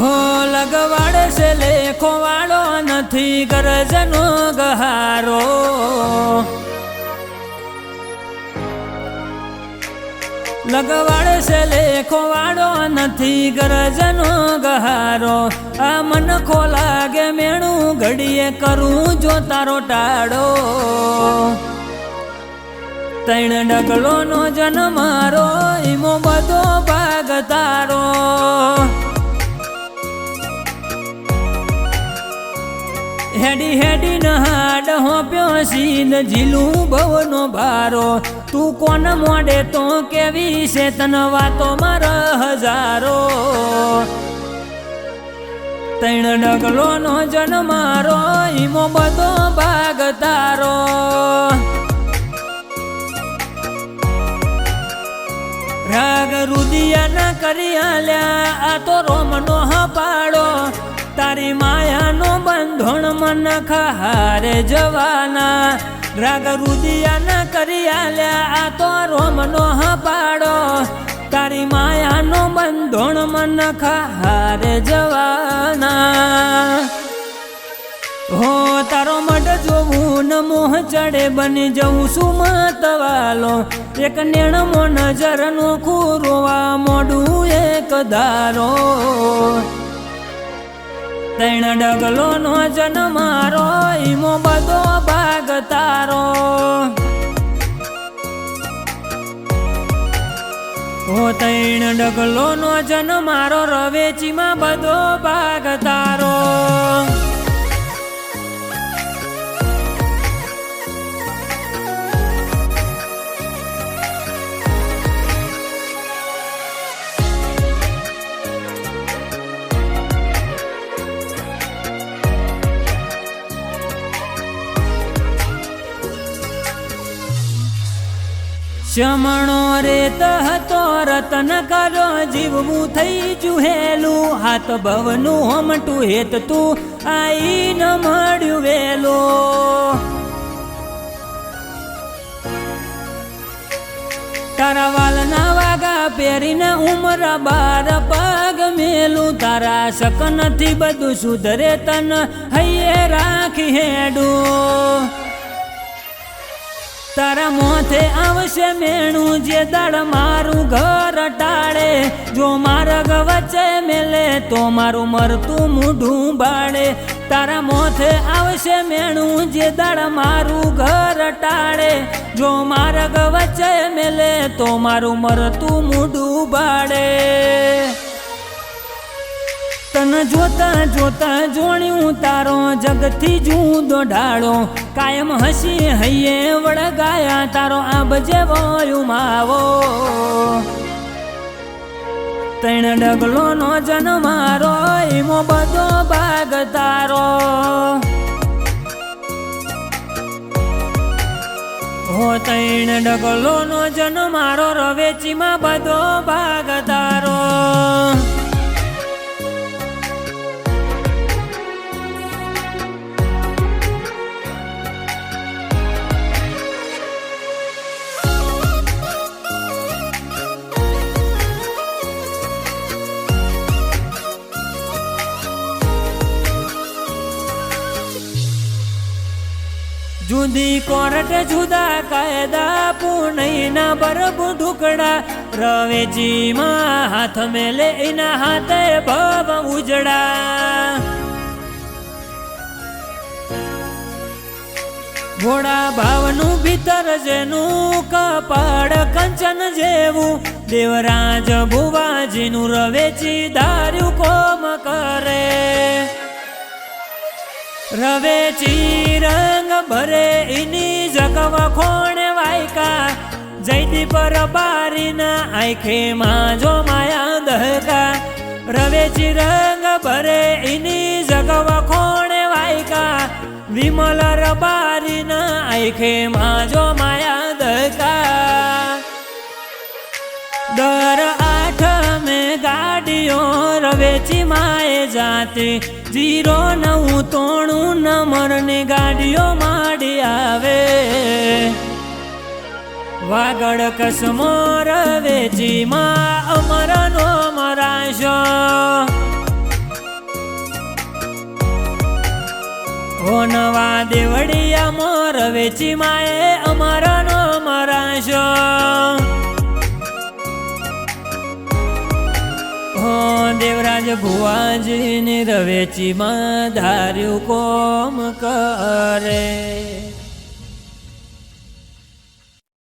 હો લગવાડે છે લેખો વાળો નથી ગરજનો ગહારો, લગવાડે છે લેખો વાળો નથી ગરજનો ગહારો, આ મન ખો લાગે મેણું ઘડીએ કરું જો તારો ટાળો, તૈણ ડગલો નો જન્મ મારો ઈમો બધો ભાગ તારો, હેડી હેડી નહાડ હોપ્યો સીન ઝીલું ભવનો ભારો, તું કોણ મોડે તો કેવી છે તન વાતો મારા હજારો, તૈણ ડગલો નો જન્મ મારો ઈમો બધો ભાગ તારો, રાગ રુદિયા ના કરી આલ્યા આ તો રોમનો હપાડો, તારી માયાનો બંધોણ મન ખારે જવાના, રાગ રુદિયા ના કરી આલ્યા આ તો રોમનો હપાડો, તારી માયાનો બંધોણ મન ખારે જવાના, હો તારો મઢ જોવું ન મોહ ચડે બની જવું સુમતવાલો, એક નેણમો નજરનો ખૂરોવા મોઢું એક ધારો, તૈણ ડગલો નો જન્મ મારો ઈમો બધો ભાગ તારો, હો તૈણ ડગલો નો જન્મ મારો રવેચીમાં બધો ભાગ તારો, શમણો રેત હતો રતન કરો જીવવું થઈ જુહેલું, હાથ ભવનું હોમટું હેત તું આઈ ન મળ્યું વેલો, તારા વાલના વાગા પહેરીને ઉમર 12 પગ મેલું, તારા શક નથી બધું સુધરે તન હૈયે રાખી હેડું, તારા મોથે આવશે મેણું જે દાડ મારું ઘર ટાળે, જો માર્ગ વચ્ચે મેલે તો મારું મરતું મૂઢું બાળે, તારા મોથે આવશે મેણું જે દાડ મારું ઘર ટાળે, જો માર્ગ વચ્ચે મેલે તો મારું મરતું મૂઢું બાળે, તન જોતા જોતા જોણ્યું તારો જગથી જુદો ઢાળો, કાયમ હસી હૈયે વળગાયા તારો આબ જેવો ઉમાવો, તૈણ ડગલો નો જન્મ મારો ઈમો બધો ભાગ તારો, હો તૈણ ડગલો નો જન્મ મારો રવેચીમાં બધો ભાગ તારો, જુદી કોર્ટ જુદા કાયદા પુણ્યના બરબ ઢુકડા, રવેચીમાં હાથ મેલે એના હાથે ભવ ઉજડા, ઘોડા ભાવનું ભીતર જેનું કપાળ કંચન જેવું, દેવરાજ ભુવાજીનું રવેચી ધાર્યું કોમ કરે, રવેચી રંગ ભરે એની જગવા ખોણે વાયકા, જયદીપ બારીના આંખે માં જો માયા દહકા, રવેચી રંગ ભરે એની જગવા ખોણે વાયકા, વિમલ બારીના આંખે માં જો માયા દહકા, દર 8 में गाड़ियों रवेची माए जाती, 0993 नंबर ने गाड़ियों माड़ी आवे, वागड़ कसमो रवेची मा अमर नो मराशो, ઓ નવા દેવડિયામાં રવેચી માએ અમારાનો મરાશો હો દેવરાજ ભુવાજીની રવેચીમાં ધાર્યું કોમ કરે